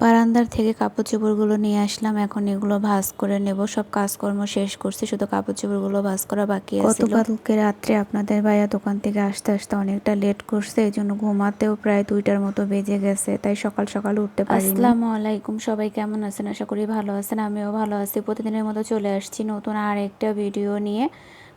বারান্দার থেকে কাপড় চোপড়গুলো নিয়ে আসলাম, এখন এগুলো ভাঁজ করে নেব। সব কাজকর্ম শেষ করছি, শুধু কাপড় চোপড়গুলো ভাঁজ করা বাকি আছে। গতকালকে রাত্রে আপনাদের ভাইয়া দোকান থেকে আসতে আসতে অনেকটা লেট করছে, এই জন্য ঘুমাতেও প্রায় 2টার মতো বেজে গেছে, তাই সকাল সকাল উঠতে পারিনি। আসসালামু আলাইকুম, সবাই কেমন আছেন? আশা করি ভালো আছেন, আমিও ভালো আছি। প্রতিদিনের মতো চলে আসছি নতুন আর একটা ভিডিও নিয়ে।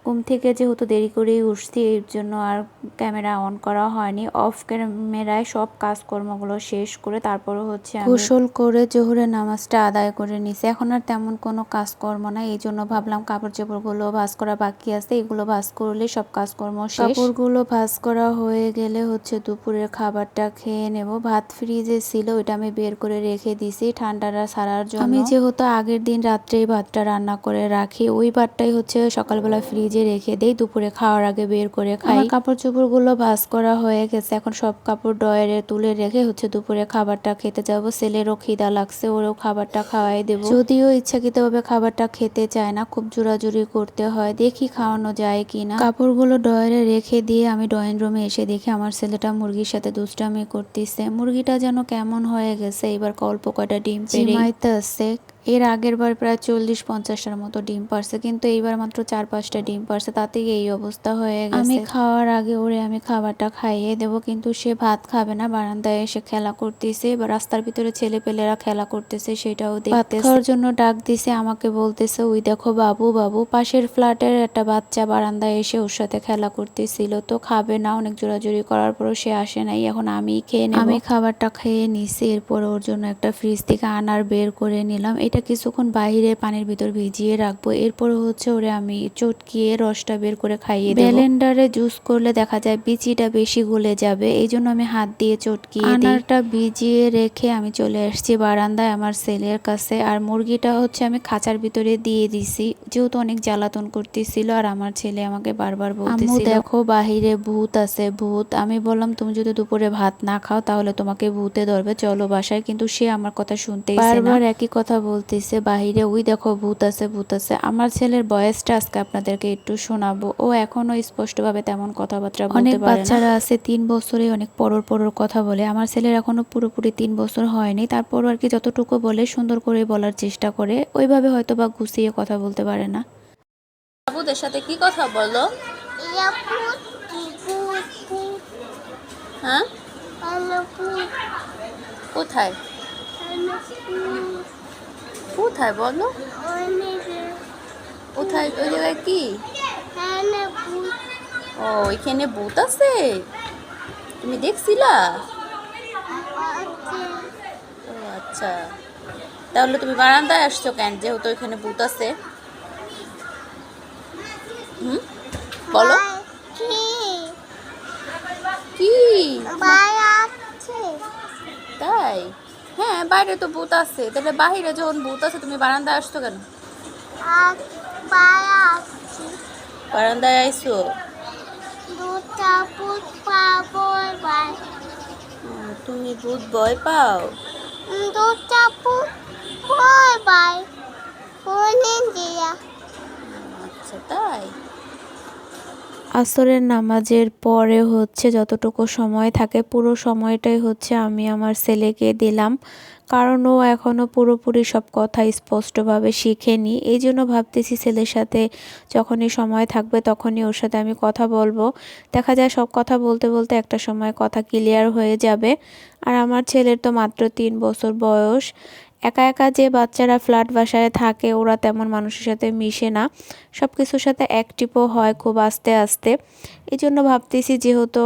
ঘুম থেকে যেহেতু দেরি করেই উঠছি, এর জন্য আর ক্যামেরা অন করা হয়নি। অফ ক্যামেরায় সব কাজকর্মগুলো শেষ করে তারপরে হচ্ছে গোসল করে জোহরের নামাজটা আদায় করে নিছি। এখন আর তেমন কোনো কাজকর্ম না, এই জন্য ভাবলাম কাপড় চোপড়গুলো ভাঁজ করা বাকি আছে, এগুলো ভাঁজ করলে সব কাজকর্ম শেষ। কাপড়গুলো ভাঁজ করা হয়ে গেলে হচ্ছে দুপুরের খাবারটা খেয়ে নেব। ভাত ফ্রিজে ছিল, ওইটা আমি বের করে রেখে দিছি ঠান্ডাটা ছাড়ার জন্য। আমি যেহেতু আগের দিন রাত্রেই ভাতটা রান্না করে রাখি, ওই ভাতটাই হচ্ছে সকালবেলা ফ্রিজে রেখে দেই, দুপুরে খাওয়ার আগে বের করে খাই। আমার কাপড় চোপড়গুলো ভাঁজ করা হয়ে গেছে, এখন সব কাপড় ড্রয়ারে তুলে রেখে হচ্ছে দুপুরে খাবারটা খেতে যাব। ছেলেরও খিদা লাগছে, ওরও খাবারটা খাওয়াই দেব। যদিও ইচ্ছাকৃতভাবে খাবারটা খেতে চায় না, খুব জোরাজুরি করতে হয়, দেখি খাওয়ানো যায় কিনা। কাপড়গুলো ড্রয়ারে রেখে দিয়ে আমি ড্রয়িং রুমে এসে দেখি আমার ছেলেটা মুরগির সাথে দুষ্টামি করতেছে। মুরগিটা যেন কেমন হয়ে গেছে, এবার অল্প কয়টা ডিম পেড়ে আছে। এর আগের বার প্রায় 40-50টার মতো ডিম পারছে, কিন্তু এইবার মাত্র 4-5টা ডিম পারছে, তাতেই এই অবস্থা হয়ে গেছে। আমি খাওয়ার আগে ওরে আমি খাবারটা খাইয়ে দেব, কিন্তু সে ভাত খাবে না, বারান্দায় এসে খেলা করতেছে বা রাস্তার ভিতরে ছেলেপেলেরা খেলা করতেছে সেটাও দেখতেছে। খাওয়ার জন্য ডাক দিছে, আমাকে বলতেছে ওই দেখো বাবু বাবু। পাশের ফ্ল্যাটের একটা বাচ্চা বারান্দায় এসে ওর সাথে খেলা করতেছিল, তো খাবে না, অনেক জোরাজুরি করার পরও সে আসে নাই। এখন আমি খেয়ে নেব। আমি খাবারটা খেয়ে নিছি, এরপর ওর জন্য একটা ফ্রিজ থেকে আনার বের করে নিলাম। এটা কিছুক্ষণ বাইরে পানির ভিতর ভিজিয়ে রাখবো, এরপর হচ্ছে ওরে আমি চটকিয়ে রসটা বের করে খাইয়ে দেব। ব্লেন্ডারে জুস করলে দেখা যায় বিচিটা বেশি গলে যাবে, এই জন্য আমি হাত দিয়ে চটকিয়ে দিই। আনারটা ভিজিয়ে রেখে আমি চলে আসছি বারান্দায় আমার ছেলের কাছে। আর মুরগিটা হচ্ছে আমি খাঁচার ভিতরে দিয়ে দিছি, যেহেতু অনেক জ্বালাতন করতেছিল। আর আমার ছেলে আমাকে বারবার বলতেছিল দেখো বাহিরে ভূত আছে ভূত। আমি বললাম তুমি যদি দুপুরে ভাত না খাও তাহলে তোমাকে ভূতে ধরবে, চলো বাসায়। কিন্তু সে আমার কথা শুনতেই বারবার একই কথা বলতেছে, বাহিরে ওই দেখো ভূত আছে ভূত আছে। আমার ছেলের বয়সটা আজকে আপনাদেরকে একটু শোনাবো। ও এখনো স্পষ্টভাবে তেমন কথাবার্তা বলতে পারে না। অনেক বাচ্চারা আছে 3 বছরে অনেক পরর পরর কথা বলে, আমার ছেলের এখনো পুরোপুরি 3 বছর হয়নি, তারপর আর কি যতটুকু বলে সুন্দর করে বলার চেষ্টা করে, ওইভাবে হয়তো বা গুছিয়ে কথা বলতে পারে না। বাবুদের সাথে কি কথা বলো? হ্যাঁ, কোথায় কোথায় বলো? কোথায়? ওই জায়গায় কি? ও, এখানে ভূত আছে, তুমি দেখছিলা? ও আচ্ছা, তাহলে তুমি বারান্দায় আসছো কেন, যেহেতু এখানে ভূত আছে? বলো কি? তাই? হ্যাঁ, বাইরে তো ভূত আছে, তাহলে বাইরে যখন ভূত আছে তুমি বারান্দায় আসছো কেন? বারান্দায় আইসো? তুমি ভূত ভয় পাও? আচ্ছা তাই। আসরের নামাজের পরে হচ্ছে যতটুকু সময় থাকে পুরো সময়টাই হচ্ছে আমি আমার ছেলেকে দিলাম, কারণ ও এখনও পুরোপুরি সব কথা স্পষ্টভাবে শিখেনি। এই জন্য ভাবতেছি ছেলের সাথে যখনই সময় থাকবে তখনই ওর সাথে আমি কথা বলবো। দেখা যায় সব কথা বলতে বলতে একটা সময় কথা ক্লিয়ার হয়ে যাবে। আর আমার ছেলের তো মাত্র 3 বছর বয়স। একা একা যে বাচ্চারা ফ্ল্যাট বাসায় থাকে ওরা তেমন মানুষের সাথে মিশে না, সব কিছুর সাথে অ্যাক্টিভও হয় খুব আস্তে আস্তে। এই জন্য ভাবতেছি যেহেতু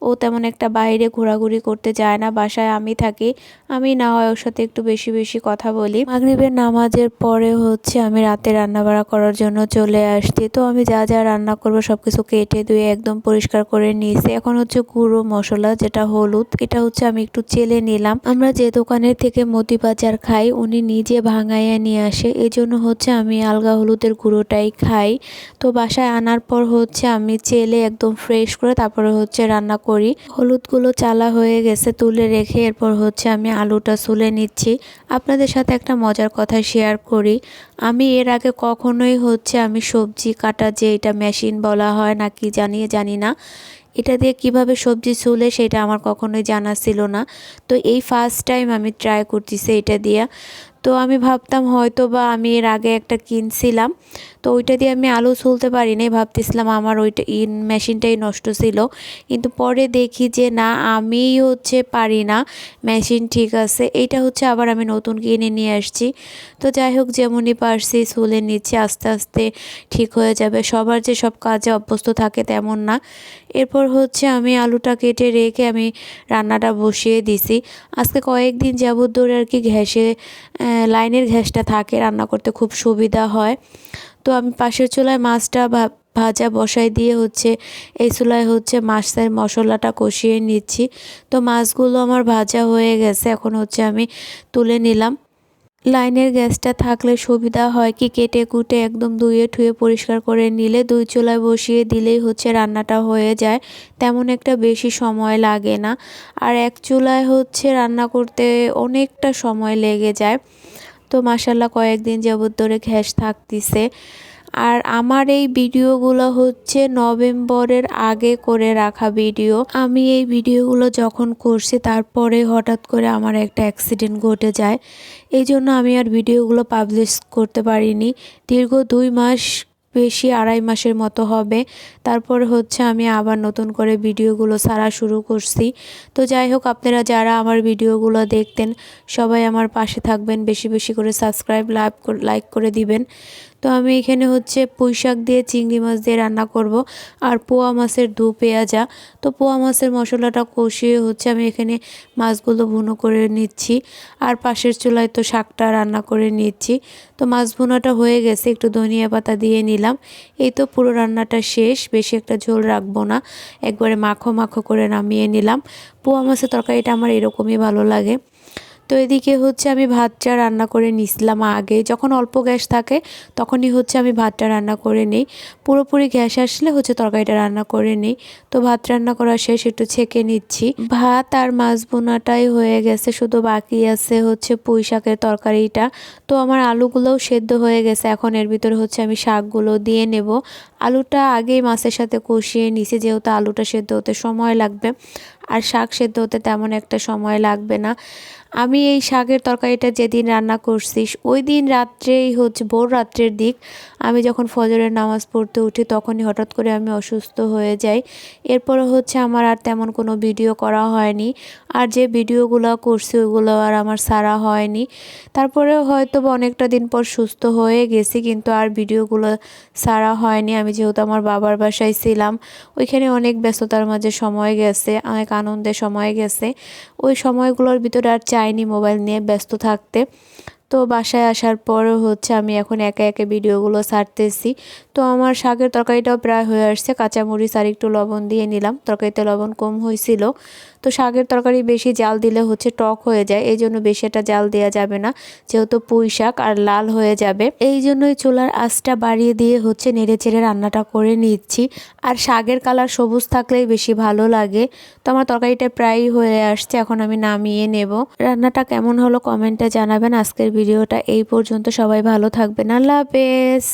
ও তেমন একটা বাইরে ঘোরাঘুরি করতে যায় না, বাসায় আমি থাকি, আমি না হয় ওর সাথে একটু বেশি বেশি কথা বলি। মাগরিবের নামাজের পরে হচ্ছে আমি রাতে রান্নাবাড়া করার জন্য চলে আসছি। তো আমি যা যা রান্না করবো সবকিছু কেটে ধুয়ে একদম পরিষ্কার করে নিয়েছি। এখন হচ্ছে গুঁড়ো মশলা যেটা হলুদ, এটা হচ্ছে আমি একটু চেলে নিলাম। আমরা যে দোকানের থেকে মতিবাজার খাই উনি নিজে ভাঙাইয়া নিয়ে আসে, এই জন্য হচ্ছে আমি আলগা হলুদের গুঁড়োটাই খাই। তো বাসায় আনার পর হচ্ছে আমি চেলে একদম ফ্রেশ করে তারপরে হচ্ছে রান্না করি। হলুদগুলো চালা হয়ে গেছে, তুলে রেখে এরপর হচ্ছে আমি আলুটা ছুলে নিচ্ছি। আপনাদের সাথে একটা মজার কথা শেয়ার করি, আমি এর আগে কখনোই হচ্ছে আমি সবজি কাটা যে এটা মেশিন বলা হয় নাকি জানি না, এটা দিয়ে কিভাবে সবজি ছুলে সেটা আমার কখনোই জানা ছিল না। তো এই ফার্স্ট টাইম আমি ট্রাই করতেছি এটা দিয়ে। তো আমি ভাবতাম হয়তো বা আমি এর আগে একটা কিনছিলাম, তো ওইটা দিয়ে আমি আলু ছুলতে পারি নাই, ভাবতেছিলাম আমার ওইটা মেশিনটাই নষ্ট ছিল। কিন্তু পরে দেখি যে না, আমিই হচ্ছে পারি না, মেশিন ঠিক আছে। এইটা হচ্ছে আবার আমি নতুন কিনে নিয়ে আসছি। তো যাই হোক, যেমনই পারছি ছুলে নিচ্ছি, আস্তে আস্তে ঠিক হয়ে যাবে। সবার যে সব কাজে অভ্যস্ত থাকে তেমন না। এরপর হচ্ছে আমি আলুটা কেটে রেখে আমি রান্নাটা বসিয়ে দিছি। আজকে কয়েকদিন যাবত ধরে আর কি লাইনের গ্যাসটা থাকে, রান্না করতে খুব সুবিধা হয়। তো আমি পাশের চুলায় মাছটা ভাজা বসাই দিয়ে হচ্ছে এই চুলায় হচ্ছে মাছের মশলাটা কষিয়ে নিচ্ছি। তো মাছগুলো আমার ভাজা হয়ে গেছে, এখন হচ্ছে আমি তুলে নিলাম। লাইনের গ্যাসটা থাকলে সুবিধা হয় কি, কেটে কুটে একদম ধুয়ে ঠুয়ে পরিষ্কার করে নিলে দুই চুলায় বসিয়ে দিলেই হচ্ছে রান্নাটা হয়ে যায়, তেমন একটা বেশি সময় লাগে না। আর এক চুলায় হচ্ছে রান্না করতে অনেকটা সময় লেগে যায়। তো মাশাল্লাহ কয়েকদিন যাবত ধরে গ্যাস থাকতিছে। আর আমার এই ভিডিওগুলো হচ্ছে নভেম্বরের আগে করে রাখা ভিডিও। আমি এই ভিডিওগুলো যখন করছি তারপরে হঠাৎ করে আমার একটা অ্যাক্সিডেন্ট ঘটে যায়, এই জন্য আমি আর ভিডিওগুলো পাবলিশ করতে পারিনি। দীর্ঘ 2 মাস, বেশি 2.5 মাসের মতো হবে, তারপর হচ্ছে আমি আবার নতুন করে ভিডিওগুলো ছাড়া শুরু করছি। তো যাই হোক, আপনারা যারা আমার ভিডিওগুলো দেখতেন সবাই আমার পাশে থাকবেন, বেশি বেশি করে সাবস্ক্রাইব লাইক করে দিবেন। তো আমি এখানে হচ্ছে পুঁইশাক দিয়ে চিংড়ি মাছ দিয়ে রান্না করব, আর পোয়া মাছের দু পেঁয়াজা। তো পোয়া মাছের মশলাটা কষিয়ে হচ্ছে আমি এখানে মাছগুলো ভুনো করে নিচ্ছি, আর পাশের চুলায় তো শাকটা রান্না করে নিচ্ছি। তো মাছ ভুনাটা হয়ে গেছে, একটু ধনিয়া পাতা দিয়ে নিলাম। এই তো পুরো রান্নাটা শেষ, বেশি একটা ঝোল রাখবো না, একবারে মাখো মাখো করে নামিয়ে নিলাম। পোয়া মাছের তরকারিটা আমার এরকমই ভালো লাগে। তো এদিকে হচ্ছে আমি ভাতটা রান্না করে নিছিলাম আগে, যখন অল্প গ্যাস থাকে তখনই হচ্ছে আমি ভাতটা রান্না করে নিই। পুরোপুরি গ্যাস আসলে হচ্ছে তরকারিটা রান্না করে নিই। তো ভাত রান্না করা শেষ, একটু ছেঁকে নিচ্ছি। ভাত আর মাছ বোনাটাই হয়ে গেছে, শুধু বাকি আছে হচ্ছে পুঁই শাকের তরকারিটা। তো আমার আলুগুলোও সেদ্ধ হয়ে গেছে, এখন এর ভিতরে হচ্ছে আমি শাকগুলো দিয়ে নেব। আলুটা আগেই মাছের সাথে কষিয়ে নিছি, যেহেতু আলুটা সেদ্ধ হতে সময় লাগবে, আর শাক সেদ্ধ হতে তেমন একটা সময় লাগবে না। আমি এই শাকের তরকারিটা যেদিন রান্না করছি ওই দিন রাত্রেই হচ্ছে, ভোর রাত্রের দিক, আমি যখন ফজরের নামাজ পড়তে উঠি তখনই হঠাৎ করে আমি অসুস্থ হয়ে যাই। এরপরে হচ্ছে আমার আর তেমন কোনো ভিডিও করা হয়নি, আর যে ভিডিওগুলো করছি ওইগুলো আর আমার ছাড়া হয়নি। তারপরেও হয়তো বা অনেকটা দিন পর সুস্থ হয়ে গেছি, কিন্তু আর ভিডিওগুলো ছাড়া হয়নি। আমি যেহেতু আমার বাবার বাসায় ছিলাম, ওইখানে অনেক ব্যস্ততার মাঝে সময় গেছে, অনেক আনন্দের সময় গেছে, ওই সময়গুলোর ভিতরে আর চাইনি মোবাইল নিয়ে ব্যস্ত থাকতে। তো বাসায় আসার পরও হচ্ছে আমি এখন একে একে ভিডিওগুলো ছাড়তেছি। তো আমার শাকের তরকারিটাও প্রায় হয়ে আসছে, কাঁচামরিচ আর একটু লবণ দিয়ে নিলাম, তরকারিতে লবণ কম হয়েছিল। তো শাকের তরকারি বেশি জাল দিলে হচ্ছে টক হয়ে যায়, এই জন্য বেশি একটা জাল দেওয়া যাবে না, যেহেতু পুঁই শাক আর লাল হয়ে যাবে। এই জন্যই চুলার আঁচটা বাড়িয়ে দিয়ে হচ্ছে নেড়ে চেড়ে রান্নাটা করে নিচ্ছি। আর শাকের কালার সবুজ থাকলেই বেশি ভালো লাগে। তো আমার তরকারিটা প্রায় হয়ে আসছে, এখন আমি নামিয়ে নেব। রান্নাটা কেমন হলো কমেন্টে জানাবেন। আজকের ভিডিওটা এই পর্যন্ত, সবাই ভালো থাকবেন, আল্লাহ হাফেজ।